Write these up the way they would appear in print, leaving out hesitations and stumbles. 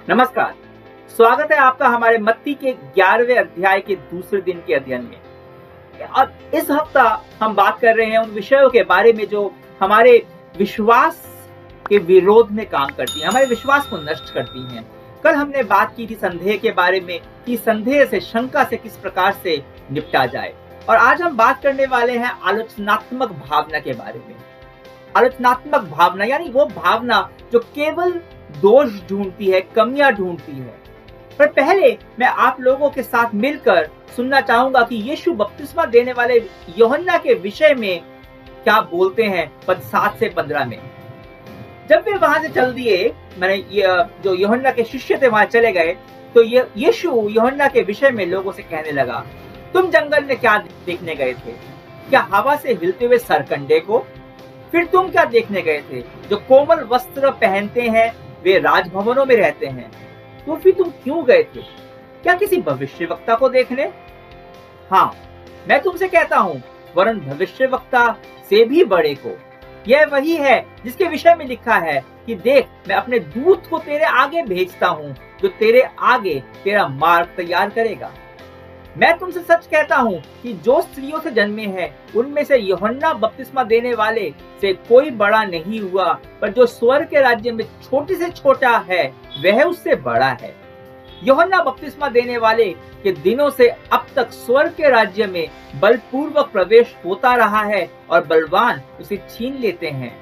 नमस्कार। स्वागत है आपका हमारे मत्ती के 11वें अध्याय के दूसरे दिन के अध्ययन में। और इस हफ्ता हम बात कर रहे हैं उन विषयों के बारे में जो हमारे विश्वास के विरोध में काम करती हैं, हमारे विश्वास को नष्ट करती हैं। कल हमने बात की थी संदेह के बारे में कि संदेह से, शंका से किस प्रकार से निपटा जाए। और आज हम बात करने वाले हैं आलोचनात्मक भावना के बारे में। आलोचनात्मक भावना यानी वो भावना जो केवल दोष ढूंढती है, कमियां ढूंढती है। पर पहले मैं आप लोगों के साथ मिलकर सुनना चाहूंगा कि यीशु बपतिस्मा देने वाले यूहन्ना के विषय में क्या बोलते हैं पद 7 से 15 में। जब वे वहां से चल दिए, जो यूहन्ना के शिष्य थे वहां चले गए, तो यीशु यूहन्ना के विषय में लोगों से कहने लगा, तुम जंगल में क्या देखने गए थे? क्या हवा से हिलते हुए सरकंडे को? फिर तुम क्या देखने गए थे? जो कोमल वस्त्र पहनते हैं वे राजभवनों में रहते हैं। तो फिर तुम क्यों गए थे? क्या किसी भविष्यवक्ता को देखने? हाँ, मैं तुमसे कहता हूँ, वरन भविष्यवक्ता से भी बड़े को। यह वही है जिसके विषय में लिखा है कि देख, मैं अपने दूत को तेरे आगे भेजता हूँ, जो तेरे आगे तेरा मार्ग तैयार करेगा। मैं तुमसे सच कहता हूँ कि जो स्त्रियों से जन्मे हैं, उनमें से यूहन्ना बपतिस्मा देने वाले से कोई बड़ा नहीं हुआ, पर जो स्वर्ग के राज्य में छोटे से छोटा है, वह उससे बड़ा है। यूहन्ना बपतिस्मा देने वाले के दिनों से अब तक स्वर्ग के राज्य में बलपूर्वक प्रवेश होता रहा है और बलवान उसे छीन लेते हैं।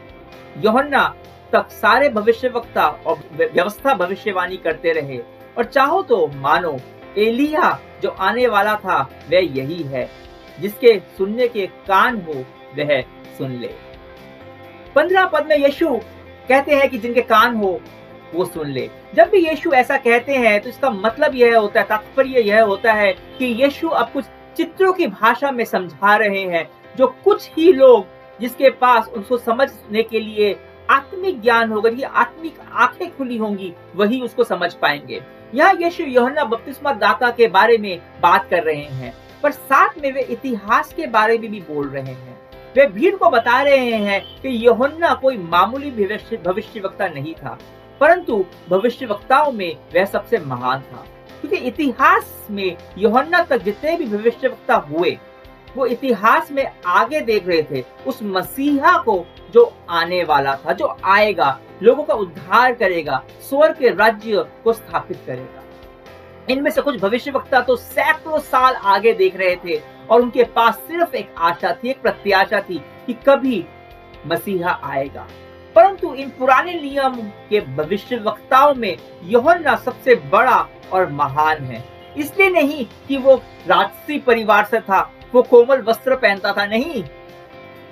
यूहन्ना तक सारे भविष्यवक्ता और व्यवस्था भविष्यवाणी करते रहे, और चाहो तो मानो एलिया जो आने वाला था वह यही है। जिसके सुनने के कान हो वह सुन ले। 15 पद में यीशु कहते हैं कि जिनके कान हो वो सुन ले। जब भी यीशु ऐसा कहते हैं तो इसका मतलब यह होता है, तात्पर्य यह होता है कि यीशु अब कुछ चित्रों की भाषा में समझा रहे हैं, जो कुछ ही लोग जिसके पास उसको समझने के लिए आत्मिक ज्ञान होगा, ये आत्मिक आंखें खुली होंगी, वही उसको समझ पाएंगे। यहाँ यीशु यूहन्ना बपतिस्मा दाता के बारे में बात कर रहे हैं, पर साथ में वे इतिहास के बारे में भी बोल रहे हैं। वे भीड़ को बता रहे हैं कि यूहन्ना कोई मामूली भविष्यवक्ता नहीं था, परंतु भविष्यवक्ताओं में वह सबसे महान था। क्योंकि इतिहास में यूहन्ना तक जितने भी भविष्यवक्ता हुए, वो इतिहास में आगे देख रहे थे उस मसीहा को जो आने वाला था, जो आएगा, लोगों का उद्धार करेगा, स्वर्ग के राज्य को स्थापित करेगा। इनमें से कुछ भविष्यवक्ता तो सैकड़ों साल आगे देख रहे थे और उनके पास सिर्फ एक आशा थी, एक प्रत्याशा थी कि कभी मसीहा आएगा। परंतु इन पुराने नियम के भविष्यवक्ताओं में यूहन्ना सबसे बड़ा और महान है। इसलिए नहीं कि वो राजसी परिवार से था, वो कोमल वस्त्र पहनता था, नहीं,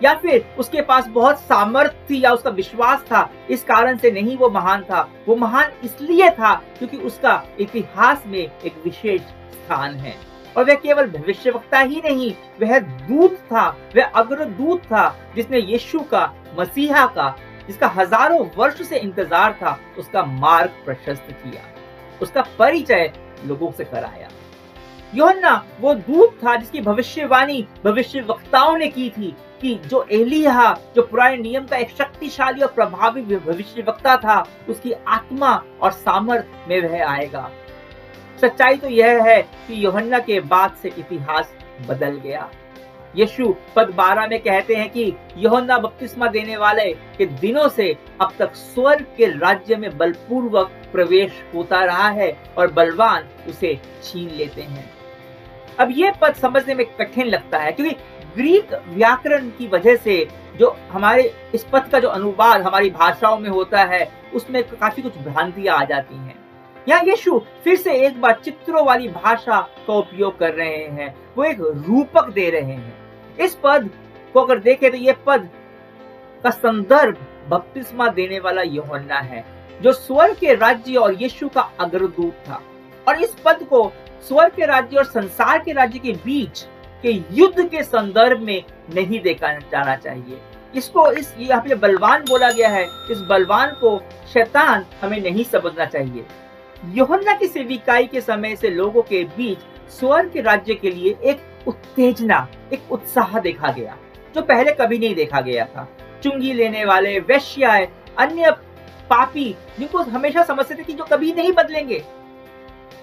या फिर उसके पास बहुत सामर्थ्य थी या उसका विश्वास था, इस कारण से नहीं वो महान था। वो महान इसलिए था क्योंकि उसका इतिहास में एक विशेष स्थान है। और वह केवल भविष्यवक्ता ही नहीं, वह दूत था, वह अग्रदूत था, जिसने यीशु का, मसीहा का, जिसका हजारों वर्ष से इंतजार था, उसका मार्ग प्रशस्त किया, उसका परिचय लोगों से कराया। यूहन्ना वो दूत था जिसकी भविष्यवाणी भविष्यवक्ताओं ने की थी कि जो एलिया, जो पुराने नियम का एक शक्तिशाली और प्रभावी भविष्यवक्ता था, उसकी आत्मा और सामर्थ्य में वह आएगा। सच्चाई तो यह है कि यूहन्ना के बाद से इतिहास बदल गया। यीशु पद 12 में कहते हैं कि यूहन्ना बपतिस्मा देने वाले के दिनों से अब तक स्वर्ग के राज्य में बलपूर्वक प्रवेश होता रहा है और बलवान उसे छीन लेते हैं। अब ये पद समझने में कठिन लगता है, क्योंकि ग्रीक व्याकरण की वजह से जो हमारे इस पद का जो अनुवाद हमारी भाषाओं में होता है, उसमें काफी कुछ भ्रांतियां आ जाती हैं। यहाँ यीशु फिर से एक बार चित्रों वाली भाषा का उपयोग कर रहे हैं, वो एक रूपक दे रहे हैं। इस पद को अगर देखें तो ये पद का संदर्भ बपतिस्मा देने वाला यूहन्ना है, जो स्वर्ग के राज्य और यीशु का अग्रदूत था। और इस पद को स्वर्ग के राज्य और संसार के राज्य के बीच के युद्ध के संदर्भ में नहीं देखा जाना चाहिए। इसको यहाँ पे बलवान बोला गया है, इस बलवान को शैतान हमें नहीं समझना चाहिए। यूहन्ना की सेविकाई के समय से लोगों के बीच स्वर्ग के राज्य के लिए एक उत्तेजना, एक उत्साह देखा गया, जो पहले कभी नहीं देखा गया था। चुंगी लेने वाले, वेश्याएं, अन्य पापी, जिनको हमेशा समझते थे कि जो कभी नहीं बदलेंगे,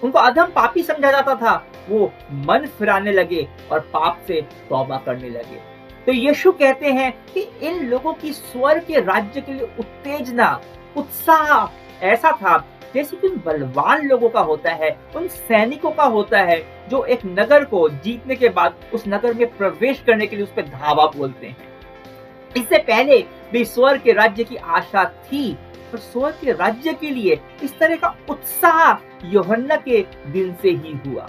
उनको अधम पापी समझा जाता था, वो मन फिराने लगे और पाप से तौबा करने लगे। तो यीशु कहते हैं कि इन लोगों की स्वर्ग के राज्य के लिए उत्तेजना, उत्साह ऐसा था जैसे कि उन बलवान लोगों का होता है, उन सैनिकों का होता है जो एक नगर को जीतने के बाद उस नगर में प्रवेश करने के लिए उस पर धावा बोलते हैं। इससे पहले भी स्वर्ग के राज्य की आशा थी, पर स्वर्ग के राज्य के लिए इस तरह का उत्साह यूहन्ना के दिन से ही हुआ,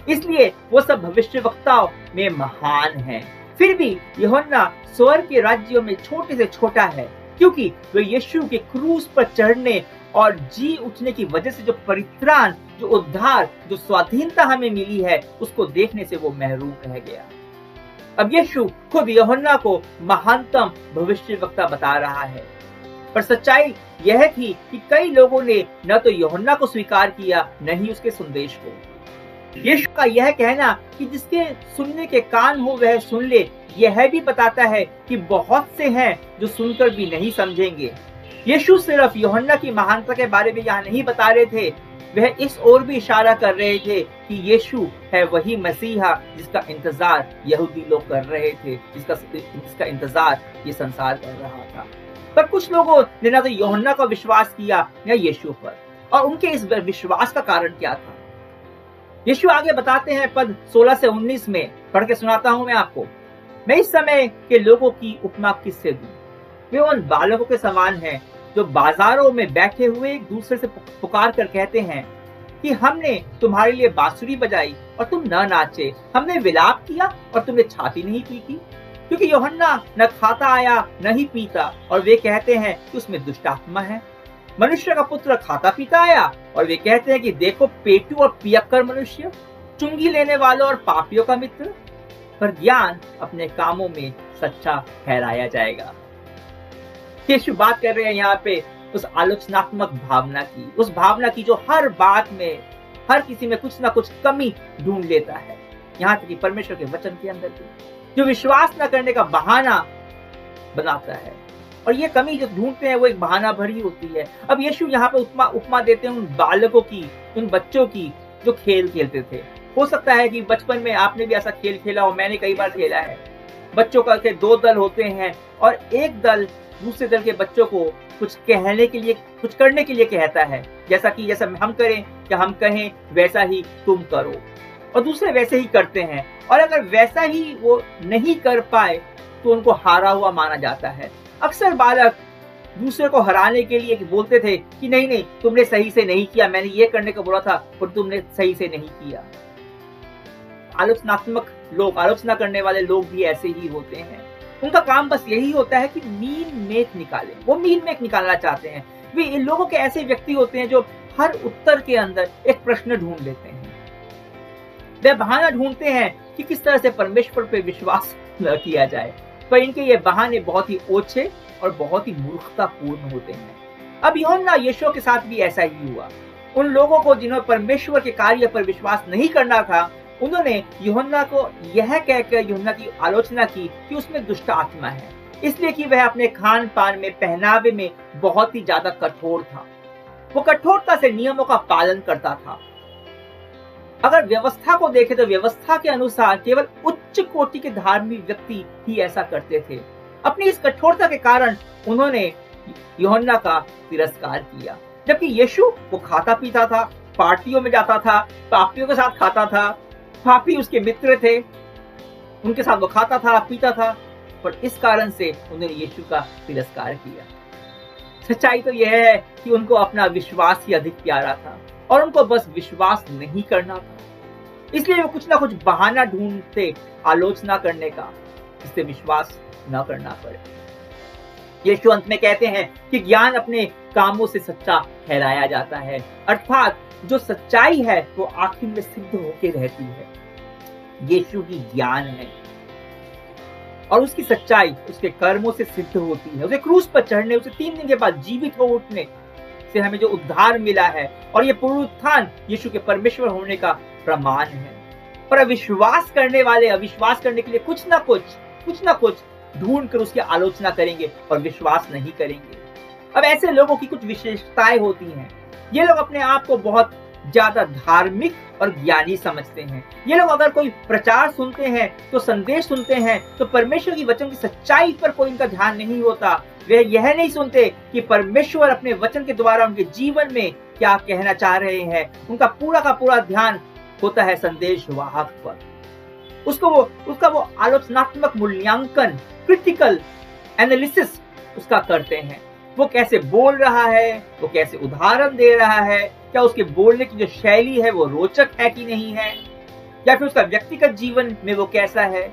इसलिए वो सब भविष्यवक्ताओं में महान हैं। फिर भी यूहन्ना स्वर्ग के राज्यों में छोटे से छोटा है, क्योंकि वो यीशु के क्रूस पर चढ़ने और जी उठने की वजह से जो परित्राण, जो उद्धार, जो स्वाधीनता हमें मिली है, उसको देखने से वो महरूम रह गया। अब यीशु खुद यूहन्ना को महानतम भविष्यवक्ता बता रहा है, पर सच्चाई यह थी कि कई लोगों ने न तो यूहन्ना को स्वीकार किया, न ही उसके संदेश को। यीशु का यह कहना कि जिसके सुनने के कान हो वह सुन ले, यह भी बताता है कि बहुत से हैं जो सुनकर भी नहीं समझेंगे। यीशु सिर्फ यूहन्ना की महानता के बारे में यहाँ नहीं बता रहे थे, वह इस ओर भी इशारा कर रहे थे कि यीशु है वही मसीहा जिसका इंतजार यहूदी लोग कर रहे थे, जिसका इंतजार ये संसार कर रहा था। पर कुछ लोगों ने ना तो यूहन्ना का विश्वास किया या यीशु पर, और उनके इस विश्वास का कारण क्या था? यीशु आगे बताते हैं पद 16 से 19 में, पढ़ के सुनाता हूं मैं आपको। मैं इस समय के लोगों की उपमा किससे दूं? वे उन बालकों के समान हैं जो बाजारों में बैठे हुए एक दूसरे से पुकार कर कहते हैं कि हमने तुम्हारे लिए बांसुरी बजाई और तुम न नाचे, हमने विलाप किया और तुमने छाती नहीं पीटी। क्योंकि यूहन्ना न खाता आया न ही पीता, और वे कहते हैं कि उसमें दुष्ट आत्मा है। मनुष्य का पुत्र खाता पीता आया, और वे कहते हैं कि देखो पेटू और पियक्कर मनुष्य, चुंगी लेने वालों और पापियों का मित्र। पर ज्ञान अपने कामों में सच्चा ठहराया जाएगा। यीशु बात कर रहे हैं यहाँ पे उस आलोचनात्मक भावना की, उस भावना की जो हर बात में, हर किसी में कुछ ना कुछ कमी ढूंढ लेता है, यहाँ तक कि परमेश्वर के वचन के अंदर भी, जो विश्वास न करने का बहाना बनाता है। और ये कमी जो ढूंढते हैं वो एक बहाना भरी होती है। अब यीशु यहाँ पे उपमा देते हैं उन बालकों की, उन बच्चों की जो खेल खेलते थे। हो सकता है कि बचपन में आपने भी ऐसा खेल खेला हो, मैंने कई बार खेला है। बच्चों का दो दल होते हैं और एक दल दूसरे दल के बच्चों को कुछ कहने के लिए, कुछ करने के लिए कहता है, जैसा हम करें या हम कहें वैसा ही तुम करो, और दूसरे वैसे ही करते हैं। और अगर वैसा ही वो नहीं कर पाए तो उनको हारा हुआ माना जाता है। अक्सर बालक दूसरे को हराने के लिए बोलते थे कि नहीं तुमने सही से नहीं किया, मैंने ये करने को बोला था पर तुमने सही से नहीं किया। आलोचनात्मक लोग, आलोचना करने वाले लोग भी ऐसे ही होते हैं। उनका काम बस यही होता है कि मीन मेख निकालें, वो मीन मेख निकालना चाहते हैं। वे इन लोगों के ऐसे व्यक्ति होते हैं जो हर उत्तर के अंदर एक प्रश्न ढूंढ लेते हैं। वे बहाना ढूंढते हैं कि किस तरह से परमेश्वर पे विश्वास न किया जाए, पर इनके ये बहाने बहुत ही ओछे और बहुत ही मूर्खतापूर्ण होते हैं। अब यूहन्ना यीशु के साथ भी ऐसा ही हुआ। उन लोगों को जिन्होंने परमेश्वर के कार्य पर विश्वास नहीं करना था, उन्होंने यूहन्ना को यह कहकर यूहन्ना की आलोचना की कि उसमें दुष्ट आत्मा है, इसलिए कि वह अपने खान पान में, पहनावे में बहुत ही ज्यादा कठोर था। वो कठोरता से नियमों का पालन करता था। अगर व्यवस्था को देखें तो व्यवस्था के अनुसार केवल उच्च कोटि के धार्मिक व्यक्ति ही ऐसा करते थे। अपनी इस कठोरता के कारण उन्होंने यूहन्ना का तिरस्कार किया, जबकि यीशु वो खाता पीता था, पार्टियों में जाता था, पापियों के साथ खाता था, पापी उसके मित्र थे, उनके साथ वो खाता था, पीता था, पर इस कारण से उन्होंने यीशु का तिरस्कार किया। सच्चाई तो यह है कि उनको अपना विश्वास ही अधिक प्यारा था और उनको बस विश्वास नहीं करना था, इसलिए वो कुछ ना कुछ बहाना ढूंढते आलोचना करने का, जिससे विश्वास न करना पड़े। यीशु अंत में कहते हैं कि ज्ञान अपने कामों से सच्चा ठहराया जाता है, अर्थात जो सच्चाई है वो आखिर में सिद्ध होकर रहती है। यीशु की ज्ञान है और उसकी सच्चाई उसके कर्मों से सिद्ध होती है। उसे क्रूस पर चढ़ने, उसे 3 दिन के बाद जीवित हो उठने से हमें जो उद्धार मिला है, और ये पुनरुत्थान यीशु के परमेश्वर होने का प्रमाण है। पर अविश्वास करने वाले अविश्वास करने के लिए कुछ ना कुछ ढूंढ कर उसकी आलोचना करेंगे और विश्वास नहीं करेंगे। अब ऐसे लोगों की कुछ विशेषताएं होती हैं। ये लोग अपने आप को बहुत ज्यादा धार्मिक और ज्ञानी समझते हैं। ये लोग अगर कोई प्रचार सुनते हैं, तो संदेश सुनते हैं, तो परमेश्वर की वचन की सच्चाई पर कोई इनका ध्यान नहीं होता। वे यह नहीं सुनते कि परमेश्वर अपने वचन के द्वारा उनके जीवन में क्या कहना चाह रहे हैं। उनका पूरा का पूरा ध्यान होता है संदेश वाहक पर। उसका वो आलोचनात्मक मूल्यांकन, क्रिटिकल एनालिसिस उसका करते हैं। वो कैसे बोल रहा है, वो कैसे उदाहरण दे रहा है, क्या उसके बोलने की जो शैली है वो रोचक है कि नहीं है, या फिर उसका व्यक्तिगत जीवन में वो कैसा है।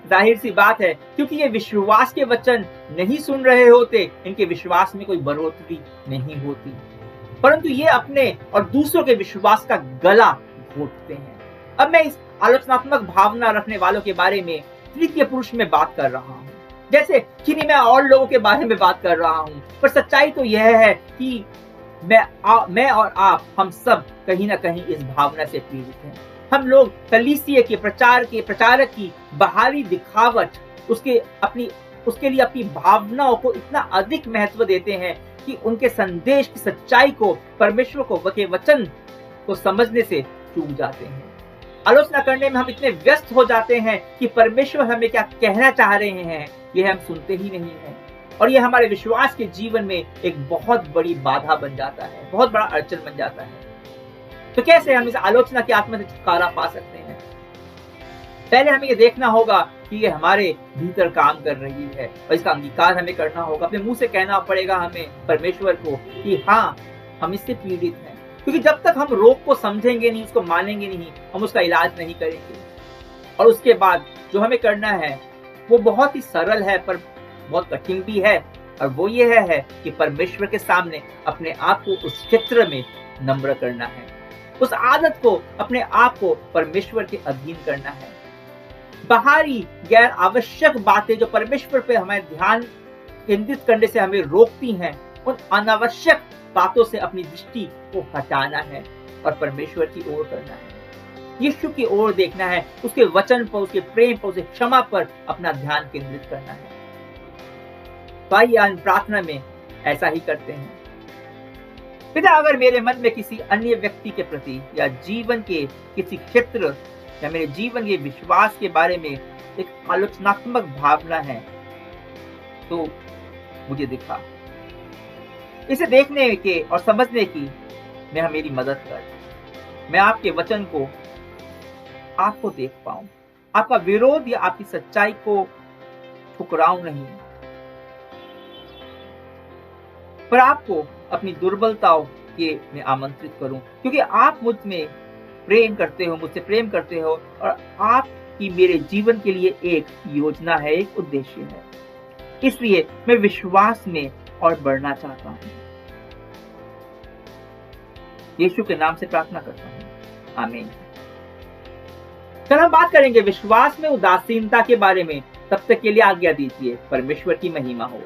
जाहिर सी बात है, क्योंकि ये विश्वास के वचन नहीं सुन रहे होते, इनके विश्वास में कोई बढ़ोतरी नहीं होती, परंतु ये अपने और दूसरों के विश्वास का गला घोटते हैं। अब मैं इस आलोचनात्मक भावना रखने वालों के बारे में तृतीय पुरुष में बात कर रहा हूँ, जैसे कि मैं और लोगों के बारे में बात कर रहा हूँ। पर सच्चाई तो यह है कि मैं और आप, हम सब कहीं ना कहीं इस भावना से पीड़ित हैं। हम लोग कलीसिया के प्रचारक की बाहरी दिखावट, उसके लिए अपनी भावनाओं को इतना अधिक महत्व देते हैं कि उनके संदेश की सच्चाई को, परमेश्वर को के वचन को समझने से चूक जाते हैं। आलोचना करने में हम इतने व्यस्त हो जाते हैं कि परमेश्वर हमें क्या कहना चाह रहे हैं ये हम सुनते ही नहीं हैं, और ये हमारे विश्वास के जीवन में एक बहुत बड़ी बाधा बन जाता है, बहुत बड़ा अड़चन बन जाता है। तो कैसे हम इस आलोचना की आत्मा से छुटकारा पा सकते हैं? पहले हमें ये देखना होगा कि ये हमारे भीतर काम कर रही है, और इसका अंगीकार हमें करना होगा। अपने मुंह से कहना पड़ेगा हमें परमेश्वर को कि हाँ, हम इससे पीड़ित हैं। क्योंकि जब तक हम रोग को समझेंगे नहीं, उसको मानेंगे नहीं, हम उसका इलाज नहीं करेंगे। और उसके बाद जो हमें करना है वो बहुत ही सरल है, पर बहुत कठिन भी है, और वो ये है कि परमेश्वर के सामने अपने आप को उस क्षेत्र में नम्र करना है। उस आदत को, अपने आप को परमेश्वर के अधीन करना है। बाहरी गैर आवश्यक बातें जो परमेश्वर पे हमें ध्यान केंद्रित करने से हमें रोकती हैं, उन अनावश्यक बातों से अपनी दृष्टि को हटाना है और परमेश्वर की ओर करना है, यीशु की ओर देखना है, उसके वचन पर, उसके प्रेम पर, उसके क्षमा पर अपना ध्यान केंद्रित करना है। तो आइए प्रार्थना में ऐसा ही करते हैं। पिता, अगर मेरे मन में किसी अन्य व्यक्ति के प्रति या जीवन के किसी क्षेत्र या मेरे जीवन के विश्वास के बारे में एक आलोचनात्मक भावना है, तो मुझे दिखा। इसे देखने के और समझने की मेरी मदद कर। मैं आपके वचन को, आपको देख पाऊं, आपका विरोध या आपकी सच्चाई को ठुकराऊं नहीं, पर आपको अपनी दुर्बलताओं के में आमंत्रित करूं, क्योंकि आप मुझ में प्रेम करते हो, मुझसे प्रेम करते हो, और आपकी मेरे जीवन के लिए एक योजना है, एक उद्देश्य है। इसलिए मैं विश्वास में और बढ़ना चाहता हूं। यीशु के नाम से प्रार्थना करता हूं, आमीन। कल हम बात करेंगे विश्वास में उदासीनता के बारे में। तब तक के लिए आज्ञा दीजिए। परमेश्वर की महिमा हो।